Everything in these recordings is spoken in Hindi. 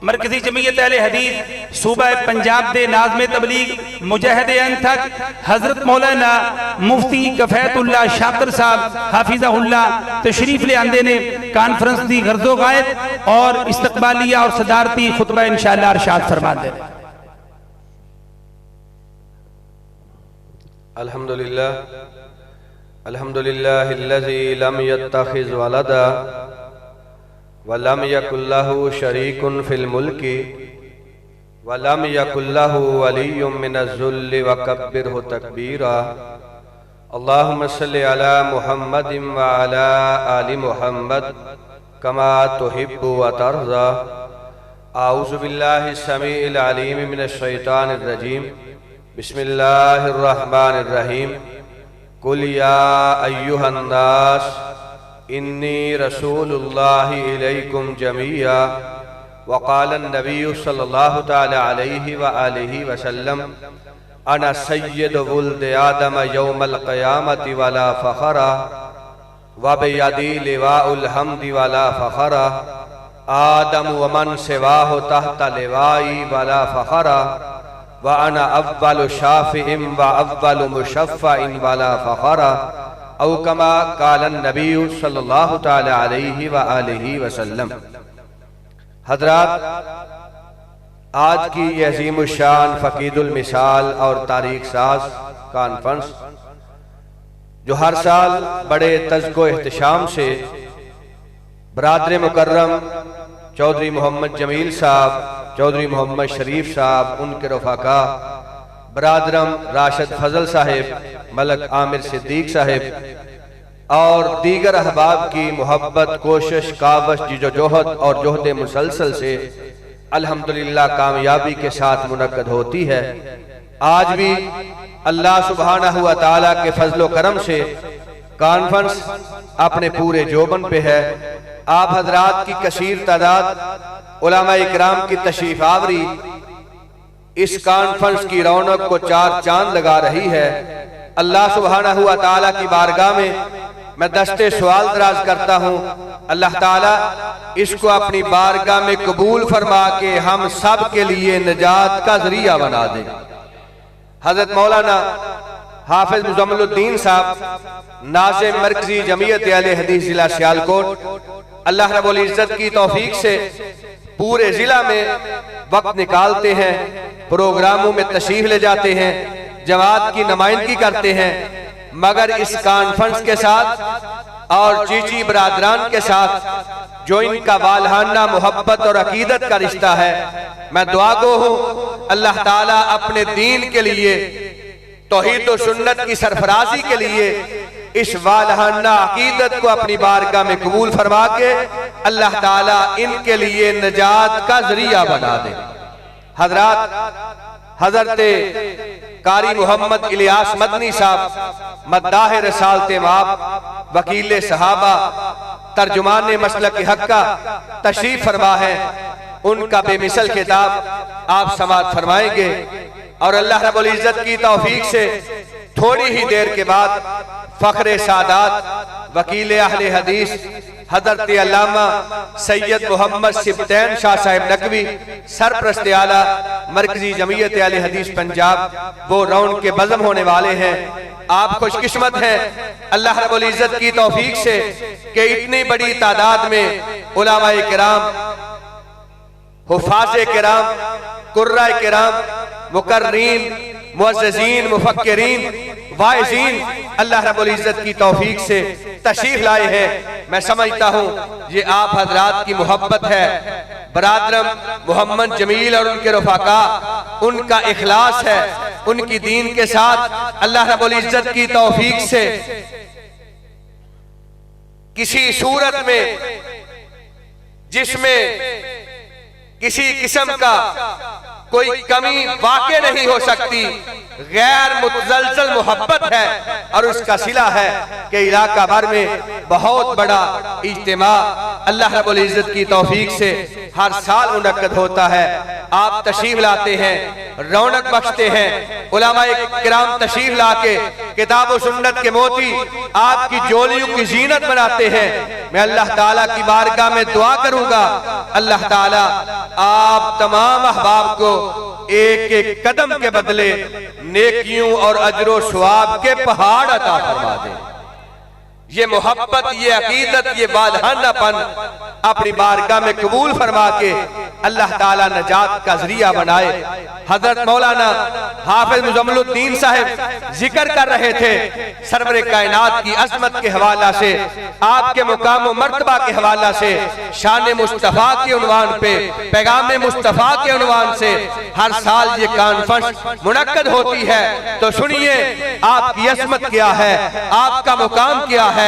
मरकजी जमीयत अहले हदीस सूबा पंजाब दे नाज़िम तबलीग मुजाहिद अनथक हजरत मौलाना मुफ्ती कफैतुल्लाह शाकिर साहब हाफिज़हुल्लाह तशरीफ ले आंदे ने कॉन्फ्रेंस दी गर्ज़ो गायत और इस्तकबालिया और सदारती खुतबा इंशाअल्लाह इरशाद फरमा दे। अल्हम्दुलिल्लाहिल्लज़ी लम यत्तखिज़ वलदा वलम यकुल लहू शरीकुन फिल मुल्की वलम यकुल लहू वलिय्युम मिनज़्ज़ुल्लि वकब्बिरहु तकबीरा। अल्लाहुम्मा सल्लि अला मुहम्मदिन व अला आलि मुहम्मद कमा तुहिब्बु व तर्ज़ा। आऊज़ु बिल्लाहि समीइल अलीम मिनश शैतानिर रजीम। बिस्मिल्लाहिर रहमानिर रहीम। कुल या अय्युहन नास इन्नी रसूलुल्लाहि इलैकुम जमीआ वक़ाल नबी सल्लल्लाहु तआला अलैहि व आलिहि वसल्लम अना सय्यदु वुल्दि आदम यौमल क़यामति वला फ़ख़रा व बियदी लिवाउल हम्दि वला फ़ख़रा आदम व मन सिवाहु तहता लिवाई वला फ़ख़रा व अना अव्वलु शाफ़िइन व अव्वलु मुशफ़्फ़इन वला फ़ख़रा औ कमा क़ाल नबी सल्लल्लाहु तआला अलैहि व आलिहि वसल्लम। हज़रात, आज की ये अज़ीम शान फ़क़ीदुल मिसाल और तारीख साज कॉन्फ्रेंस जो हर साल बड़े तज़्को एहतशाम से बरादर मुकर्रम चौधरी मोहम्मद जमील साहब, चौधरी मोहम्मद शरीफ साहब, उनके रफ़ाका बरादरम राशिद फजल साहिब, मलक आमिर सिद्दीक साहिब और दीगर अहबाब की मोहब्बत, कोशिश, कावश, जिदोजहद और जोहद मुसलसल से अल्हम्दुलिल्लाह कामयाबी के साथ मुनक्कद होती है। आज भी अल्लाह सुब्हानहू व तआला के फजलो करम से कॉन्फ्रेंस अपने पूरे जोबन पे है। आप हजरात की कसीर तादाद उलमा इकराम की तशरीफ आवरी इस कॉन्फ्रेंस की रौनक को चार चांद लगा रही है। अल्लाह सुब्हानहू व तआला की बारगाह में मैं दस्ते सवाल दराज करता हूँ, अल्लाह ताला इसको अपनी बारगाह में कबूल फरमा के हम सब के लिए निजात का जरिया बना दे। हजरत मौलाना हाफिज मुज़म्मिलुद्दीन साहब नाज़िम मरकजी जमीयत अहले हदीस जिला सियालकोट, अल्लाह रब्बुल इज्जत की तौफीक से पूरे जिला में वक्त निकालते हैं, प्रोग्रामों में तशरीफ ले जाते हैं, जमात की नुमाइंदगी करते हैं, मगर इस कॉन्फ्रेंस के साथ और चीची बरादरान के साथ जो इनका वालहाना मोहब्बत और अकीदत का रिश्ता है, मैं दुआ गो हूँ अल्लाह ताला अपने दीन के लिए, तौहीद और सुन्नत की सरफराजी के लिए इस वालहाना अकीदत को अपनी बारगाह में कबूल फरमा के अल्लाह ताला इनके लिए निजात का जरिया बना दे। हजरात, हजरत कारी मोहम्मद इलियास मदनी साहब मद्दाह रसालत माब, वकील सहाबा, तर्जुमान मसलक हक्का तशरीफ फरमा है। उनका बेमिसल खिताब आप समाअत फरमाएंगे और अल्लाह रब्बुल इज्जत की तौफीक से थोड़ी ही देर के बाद फखरे सादात वकील अहले हदीस हजरत अल्लामा सैयद मोहम्मद सिब्तैन शाह साहिब नकवी सरप्रस्त आला मरकजी जमीयत अहले हदीस पंजाब वो रौन के बज़म होने वाले हैं। आप खुशकिस्मत हैं अल्लाह रब्बुल इज्जत की तौफीक से कि इतनी बड़ी तादाद में उलमाए किराम, हुफ़ाज़े किराम, कुर्राए किराम, मुकर्रीन, मुअज़्ज़िज़ीन, मुफक्किरीन, वाइज़ीन अल्लाह रब्बुल इज्जत की तौफीक से तशरीफ लाए हैं। मैं समझता हूँ ये आप हजरात की मोहब्बत है। बरादरम मोहम्मद जमील और उनके रफ़ाका, उनका इखलास है, उनकी दीन के साथ अल्लाह रब्बुल इज्जत की तौफीक से किसी सूरत में जिसमें किसी किस्म का कोई कमी वाक़ई नहीं हो सकती, गैर मुतजलजल मोहब्बत है और उसका सिला है कि इलाका भर में बहुत बड़ा इज्तिमा अल्लाह रब्बुल इज्जत की तौफीक से हर साल मुनक्कद होता है। आप तशरीफ लाते हैं, रौनक बख्शते हैं, उलमाए किराम तशरीफ लाके किताब व सुन्नत के मोती आपकी जोलियों की जीनत बनाते हैं। मैं अल्लाह ताला की बारगाह में दुआ करूंगा, अल्लाह ताला आप तमाम अहबाब को एक एक कदम के बदले नेकियों और अजरो सवाब के पहाड़ अता फरमा दे। ये मोहब्बत, ये अकीदत, ये वालहानापन अपनी बारगाह में कबूल फरमा के अल्लाह ताला नजात का जरिया बनाए। हजरत मौलाना हाफिज मुजम्मिलुद्दीन साहब जिक्र कर रहे थे सरवरे कायनात की अजमत के हवाला से, आपके मुकाम व मर्तबा के हवाला से, शान मुस्तफा के उन्वान पे, पैगाम मुस्तफा के उन्वान से हर साल ये कॉन्फ्रेंस मुनक्कद होती है। तो सुनिए आपकी अजमत क्या है, आपका मुकाम क्या है,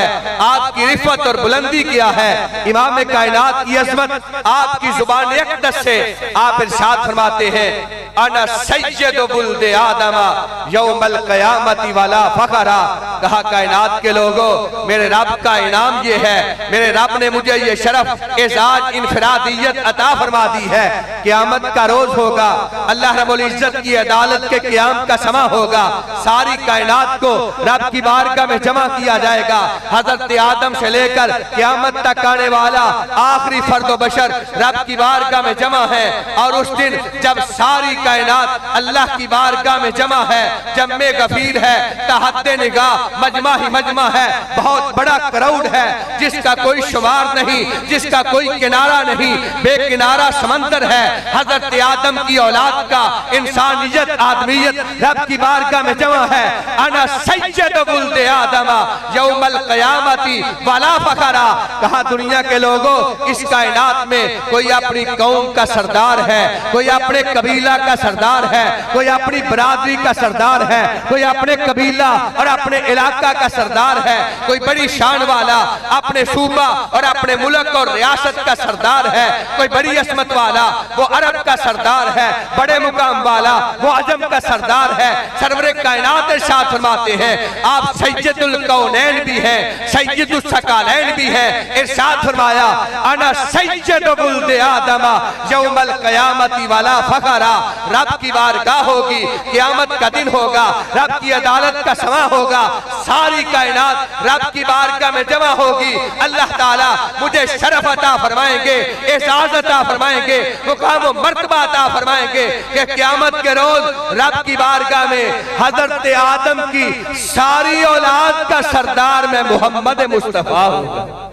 आपकी रिफत और बुलंदी क्या है। इमाम कायनात की अजमत आपकी जुबान अक़दस से आप इरशाद फरमाते हैं, अना सय्यदु बुल्दे आदमा यौमल क़यामति वाला फ़खरा। कहा कायनात के लोगों, मेरे रब का इनाम ये है, मेरे रब ने मुझे ये शरफ एजाज इनफरादियत अता फरमा दी है। क़यामत का रोज होगा, अल्लाह रब्बुल इज्जत की अदालत के क़याम का समा होगा, सारी कायनात को रब की बारगाह में जमा किया जाएगा। हजरत आदम से लेकर क़यामत तक आने वाला आखिरी फर्द बशर रब की बारगाह में जमा है। और उस दिन जब सारी कायनात अल्लाह की बारगाह में जमा है, जब में गफीर है, तहद्दे निगाह मजमा ही मजमा है, बहुत बड़ा क्राउड है जिसका कोई शुमार नहीं, जिसका कोई किनारा नहीं, बेकिनारा समंदर है। हजरत आदम की औलाद का इंसानियत आदमियत रब की बारगाह में जमा है। अना सय्यदु बुल्दे आदमा यौमल क़यामति वला फ़खरा। कहा दुनिया के लोगों, इस कायनात में कोई अपनी कौम का सरदार है, कोई अपने कबीला का सरदार है, कोई अपनी बरादरी का सरदार है, कोई अपने कबीला और अपने इलाका का सरदार है, कोई बड़ी शान वाला अपने सूबा और अपने मुल्क और रियासत का सरदार है, कोई बड़ी असमत वाला वो अरब का सरदार है, बड़े मुकाम वाला वो अजम का सरदार है। सरवरे कायनात इरशाद फरमाते हैं, आप सय्यदुल कौनैन भी है, सय्यदुस सकलैन भी है। इरशाद फरमाया, अना सय्यदु बुल्दे आदमा यौमल क़यामति वला फ़खरा। रब की बारगाह होगी, क़यामत का दिन होगा, रब की अदालत का समा होगा, सारी कायनात रब की बारगाह में जमा होगी। अल्लाह ताला मुझे शरफ अता फरमाएंगे, एजाज़ अता फरमाएंगे, मुकाम व मर्तबा अता फरमाएंगे कि क़यामत के रोज रब की बारगाह में हजरत आदम की सारी औलाद का सरदार में मोहम्मद मुस्तफा होगा।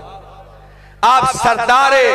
आप सरदारे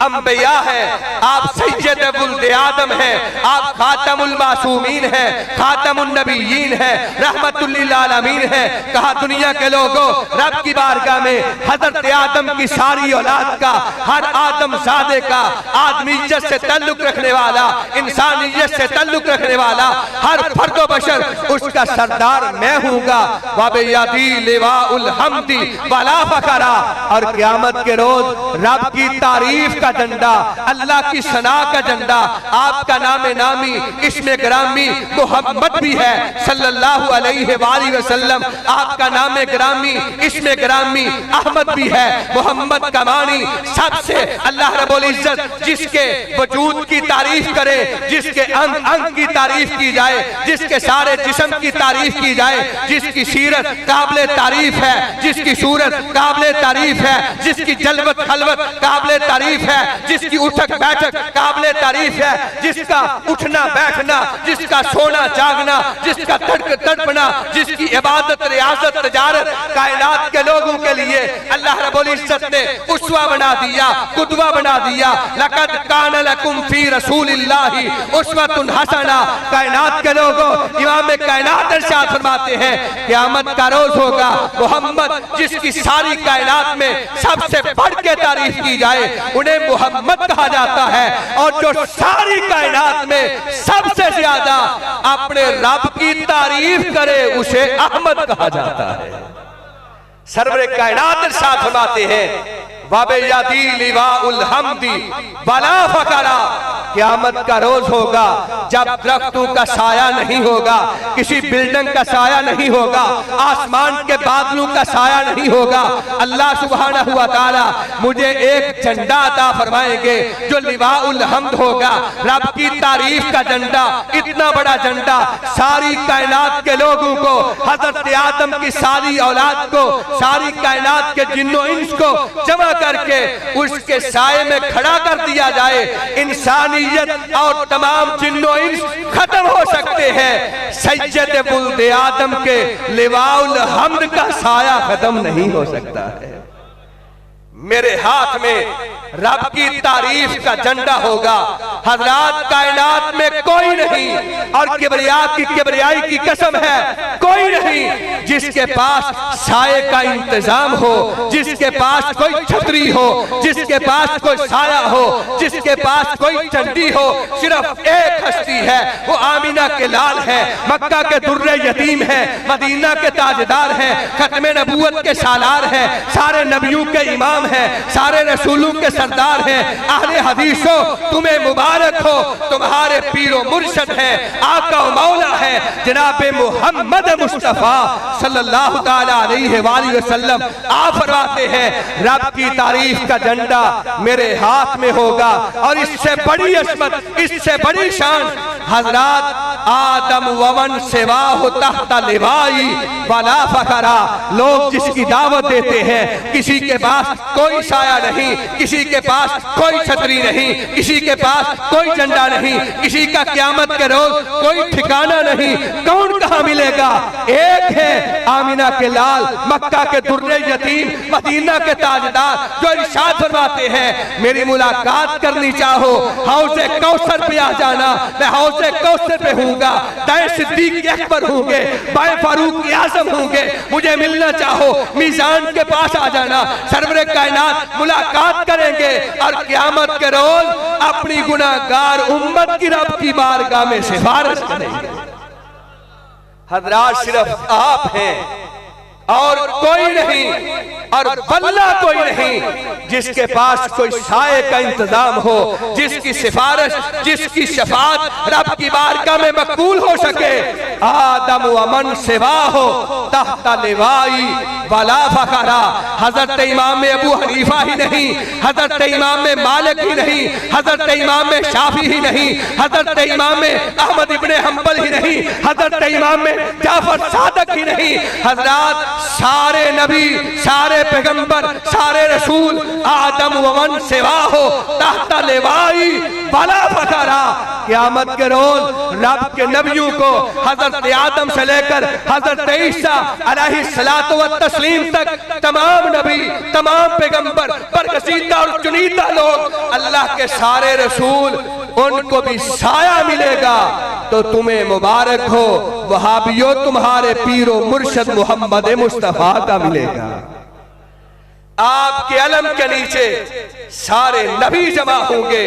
अंबिया है, आप सय्यद बुल्दे आदम है, आप खातमुल मासूमीन है, खातमुन नबीयीन है, रहमतुल लिल आलमीन है। कहा दुनिया के लोगों, रब की बारगाह में हजरत आदम की सारी औलाद का, हर आदम ज़ादे का, आदमीयत से ताल्लुक रखने वाला, इंसानियत से ताल्लुक रखने वाला हर फर्द बशर उसका सरदार मैं हूँगा। वबियदी लिवाउल हम्दी वला फ़खरा। और क़यामत के रोज रब की तारीफ का झंडा, अल्लाह की सना का झंडा, आपका नामे नामी इसमें ग्रामी मोहम्मद भी है सल्लल्लाहु अलैहि वसल्लम, आपका नामे ग्रामी इसमें ग्रामी अहमद भी है। मोहम्मद का मानी सबसे अल्लाह रब्बुल इज्जत जिसके वजूद की तारीफ करे, जिसके अंग अंग की तारीफ की जाए, जिसके सारे जिस्म की तारीफ की जाए, जिसकी सीरत काबिले तारीफ है, जिसकी सूरत काबिले तारीफ है, जिसकी जलवत खलवत काबिले तारीफ है, जिसकी उठक बैठक काबिले तारीफ है, जिसका उठना बैठना, जिसका सोना जागना, जिसका तड़पना, जिसकी इबादत रियासत तजारत कायनात के लोगों के लिए अल्लाह रब्बुल इज्जत ने उसवा बना दिया, कुदवा बना दिया। लक़द कान लकुम फी रसूलिल्लाहि उस्वतुन हसना। कायनात के लोगों, इमाम कायनात इरशाद फरमाते हैं, क़यामत का रोज होगा, मोहम्मद जिसकी सारी कायनात में सबसे बढ़ के तारीफ की जाए उन्हें मोहम्मद कहा जाता है, और जो सारी कायनात में सबसे ज्यादा अपने रब की तारीफ करे उसे अहमद कहा जाता है। सरवरे कायनात इरशाद फरमाते हैं, वबियदी लिवाउल हम्दी वला फ़खरा। क़यामत का रोज होगा, जब दरख्तों का साया नहीं होगा, किसी बिल्डिंग का साया नहीं होगा, आसमान के बादलों का साया नहीं होगा, अल्लाह सुब्हानहू व तआला मुझे एक झंडा अता फरमाएंगे जो लिवाउल हम्द होगा, रब की तारीफ का झंडा। इतना बड़ा झंडा सारी कायनात के लोगों को, हजरत आदम की सारी औलाद को, सारी कायनात के जिन्नो इंस को जमा करके उसके साये में खड़ा कर दिया जाए, इंसानियत और तमाम जिन्नो इंस खत्म हो सकते हैं, सैयद बुल्द आदम के लिवाउल हम्द का साया खत्म नहीं हो सकता है। मेरे हाथ में रब की तारीफ का झंडा होगा। हजरात, कायनात में कोई नहीं, और किबरियाई की कसम है, कोई नहीं जिसके पास साये का इंतजाम हो, जिसके पास कोई छतरी हो, जिसके पास कोई साया हो, जिसके पास कोई चंडी हो। सिर्फ एक हस्ती है, वो आमीना के लाल है, मक्का के दुर्रे यतीम है, मदीना के ताजदार है, खत्मे नबूवत के सालार है, सारे नबियों के इमाम है, सारे रसूलों के सरदार हैं। अहले हदीसो तुम्हें मुबारक हो, तुम्हारे पीरो मुर्शद है, आका मौला है जनाबे मोहम्मद मुस्तफा सल्लल्लाहु ताला अलैहि वसल्लम। आप फरमाते हैं रब की तारीफ का झंडा मेरे हाथ में होगा, और इससे बड़ी अस्मत, इससे बड़ी शान हजरात आदम वमन सेवा हो तहता लिवाई वाला फखरा। लोग जिसकी दावत देते हैं, किसी के पास कोई साया नहीं, किसी के पास कोई छतरी नहीं, किसी के पास कोई झंडा नहीं, किसी का क़यामत के रोज कोई ठिकाना नहीं। कौन कहाँ मिलेगा? एक है आमीना के लाल, मक्का के दुर्रे यतीम, मदीना के ताजदार, जो इरशाद फरमाते हैं मेरी मुलाकात करनी चाहो हौज़े कौसर पे आ जाना, मैं हौज़े कौसर पे हूँगा, दाएं सिद्दीक अकबर होंगे, बाएं फारूक आज़म होंगे, मुझे मिलना चाहो मीज़ान के पास आ जाना, सरवरे कायनात मुलाकात करेंगे, और क़यामत के रोज अपनी गुनाहगार उम्मत की रब की बारगाह में सिफारिश करेंगे। हजरात, सिर्फ आप हैं और कोई नहीं, और वल्ला कोई नहीं जिसके पास कोई साये का इंतजाम हो, जिसकी सिफारिश, जिसकी शफाअत रब की बारगाह में मकबूल हो सके। आदम व मन सिवा हो तहता लिवाई वला फखरा। हजरत इमाम अबू हनीफा ही नहीं, हजरत इमाम मालिक ही नहीं, हजरत इमाम शाफी ही नहीं, हजरत इमाम अहमद इब्ने हंबल ही नहीं, हजरत इमाम जाफर सादक ही नहीं। हजरात, सारे नबी, सारे पैगंबर, सारे रसूल आदम वमन सेवा हो तहता लिवाई वला फखरा। क़यामत के रोज रब के नबियों को हजरत आदम से लेकर हजरत ईसा अलैहिस्सलातु व तस्लीम तक तमाम नबी, तमाम पैगंबर, बरगज़ीदा और चुनीदा लोग, अल्लाह के सारे रसूल, उनको भी साया मिलेगा। तो तुम्हें मुबारक हो वहाबियो, तुम्हारे पीरो मुर्शद मोहम्मद मुस्तफा का मिलेगा। आपके अलम के नीचे सारे नबी जमा होंगे,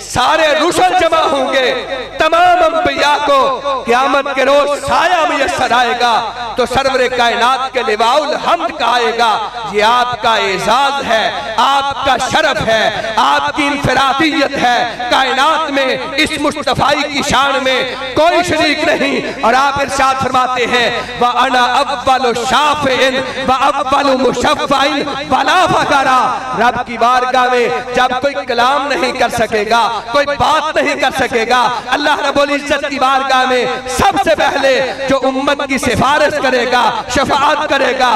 सारे रुसल जमा होंगे, तमाम अंबिया को क़यामत के रोज साया मुयस्सर आएगा, तो सरवरे कायनात के लिवाउल हम्द का आएगा। ये आपका एजाज है, आपका शरफ है, आपकी इनफरादियत है। कायनात में इस मुस्तफाई की शान में कोई शरीक नहीं। और आप इरशाद फरमाते हैं व अना अव्वलु शाफ़िइन व अव्वलु मुशफ़्फ़इन वला फखरा। रब की बारगाह में जब कोई कलाम नहीं कर सकेगा, कोई बात नहीं कर सकेगा, अल्लाह रब्बुल इज्जत की बारगाह में सबसे पहले जो उम्मत की सिफारिश करेगा, शफाअत करेगा,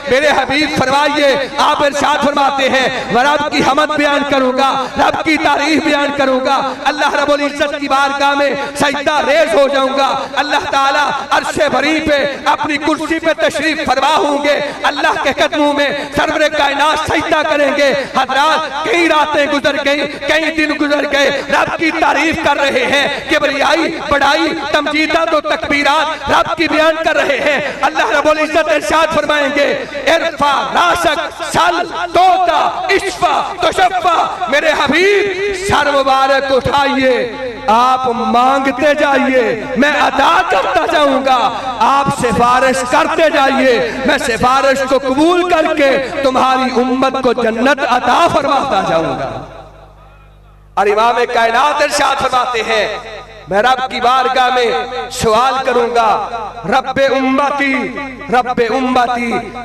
मेरे हबीब फरमाइए, आप इरशाद फरमाते हैं रब की हमद बयान करूंगा, रब की तारीफ बयान करूंगा, अल्लाह रब्बुल इज्जत की बारगाह में सजदा रेज़ हो जाऊंगा। अल्लाह ताला अर्शे भरी पे अपनी कुर्सी पे तशरीफ फरमा होंगे, अल्लाह के कदमों में सरवरे कायनात सजदा करेंगे। हज़रात, कई रातें गुजर गई, कई दिन गुजर गए, रब की तारीफ कर रहे हैं, किबरियाई, बड़ाई, तमजीदा तो तकबीरात रब की बयान कर रहे हैं। अल्लाह रब्बुल इज्जत इरशाद फरमाएंगे इरफा रासक सल तोता इश्फा तुशफ़ा। मेरे हबीब सर मुबारक उठाइए, आप मांगते जाइए, मैं अता करता जाऊंगा। आप सिफारिश करते जाइए, मैं सिफारिश को कबूल करके तुम्हारी उम्मत को जन्नत अता फरमाता जाऊंगा। और इमाम कायनात इरशाद फरमाते हैं, मैं रब की बारगाह में सवाल करूंगा, रब्बे उम्मती।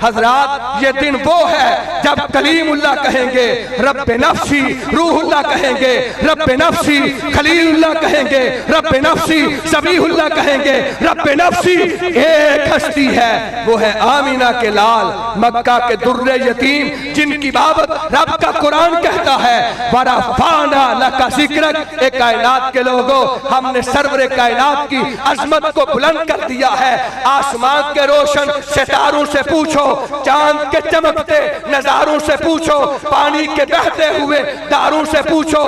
हजरात, ये दिन वो है जब कलीमुल्लाह कहेंगे रब्बे नफ्सी, रूहुल्लाह कहेंगे रब्बे नफ्सी, खलीलुल्लाह कहेंगे रब्बे नफ्सी, सबीहुल्लाह कहेंगे रब्बे नफ्सी। एक हस्ती है, वो है आमीना के लाल, मक्का के दुर्रे यतीम, जिनकी बाबत रब का कुरान कहता है वरफ़अना लका ज़िक्रक। ए कायनात के लोगों, हमने सरवरे कायनात की अजमत को बुलंद कर दिया है। आसमान के रोशन सितारों से पूछो, चांद के चमकते नजारों से पूछो, पानी के बहते हुए दारों से पूछो,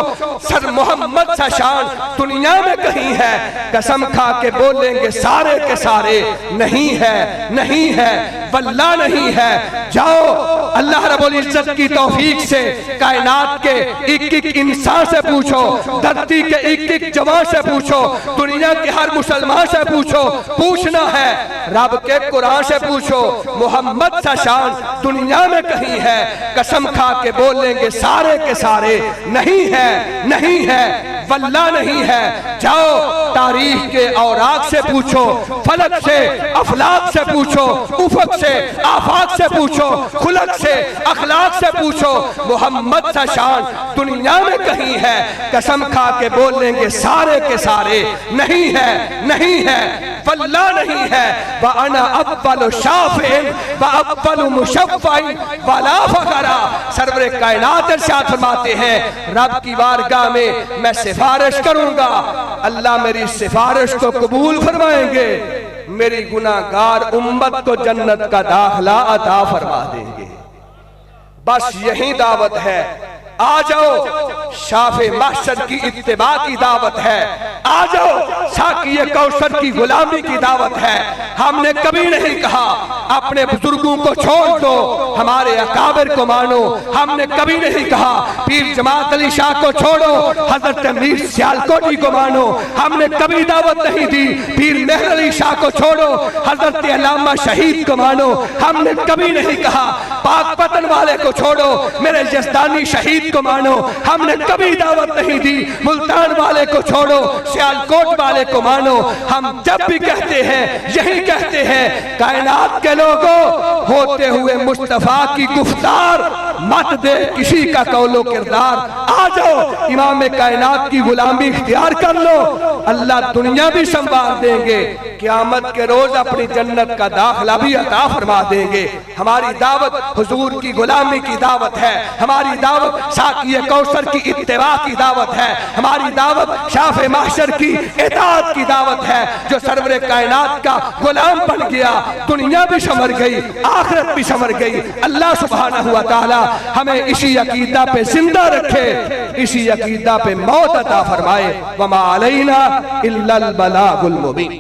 सर मोहम्मद सा शान दुनिया में कहीं है? कसम खा के बोलेंगे सारे के सारे, नहीं है, नहीं है, वल्लाह नहीं है। जाओ अल्लाह रब्बुल इज्जत की तौफीक से कायनात के एक एक इंसान से पूछो, धरती के एक एक जवान से पूछो, दुनिया के हर मुसलमान से पूछो, पूछना है रब के कुरान से पूछो, मोहम्मद सा शान दुनिया में कहीं है? कसम खा के बोलेंगे सारे के सारे, नहीं है, नहीं है, वल्लाह नहीं है। जाओ तारीख के औराक से पूछो, फलक से अफलाक से पूछो, उफक से आफाक से पूछो, खुलक से अखलाक से पूछो, मोहम्मद सा शान दुनिया में कहीं है? कसम खा के बोलेंगे सारे के सारे, नहीं है, नहीं है, वल्लाह नहीं है। व अना अव्वलु शाफिन व अव्वलु मुशफ़्फ़इन वला फ़खरा। सरवरे कायनात इरशाद फरमाते हैं, रब की बारगाह में मैं सिफारिश करूंगा, अल्लाह मेरी सिफारिश को कबूल फरमाएंगे, मेरी गुनाहगार उम्मत को जन्नत का दाखिला अता फरमा देंगे। बस यही दावत है। आ जाओ, शाफे महशर की इत्तिबा की दावत है। आ जाओ, साकिए कौसर की गुलामी की दावत है। हमने कभी नहीं कहा अपने बुजुर्गों को छोड़ दो, हमारे अकाबिर को मानो। हमने कभी नहीं कहा पीर जमात अली शाह को छोड़ो, हजरत मीर सियालकोटी को मानो। हमने कभी दावत नहीं दी पीर मेहर अली शाह को छोड़ो, हजरत अल्लामा शहीद को मानो। हमने कभी नहीं कहा पाक पतन वाले को छोड़ो, मेरे जसदानी शहीद को मानो। हमने कभी दावत नहीं दी मुल्तान वाले को छोड़ो, सियालकोट वाले को मानो। हम जब भी कहते हैं यही कहते हैं, कायनात के लोगों, होते हुए मुस्तफा की गुफ्तार मत दे किसी का कौलो किरदार। आ जाओ, इमाम कायनात की गुलामी इख्तियार कर लो, अल्लाह दुनिया भी संभाल देंगे, क़यामत के रोज अपनी जन्नत का दाखिला भी अता फरमा देंगे। हमारी दावत हुजूर की गुलामी की दावत है, हमारी दावत साकिए कौसर की इत्तिबा की दावत है, हमारी दावत शाफे महशर की इताअत की दावत है। जो सरवरे कायनात का गुलाम बन गया, दुनिया भी संवर गई, आखिरत भी संवर गई। अल्लाह सुब्हानहू व तआला हमें इसी अकीदा पे जिंदा रखे, इसी अकीदा पे मौत अता फरमाए। वमा अलैना इल्लल बलागुल मुबीन।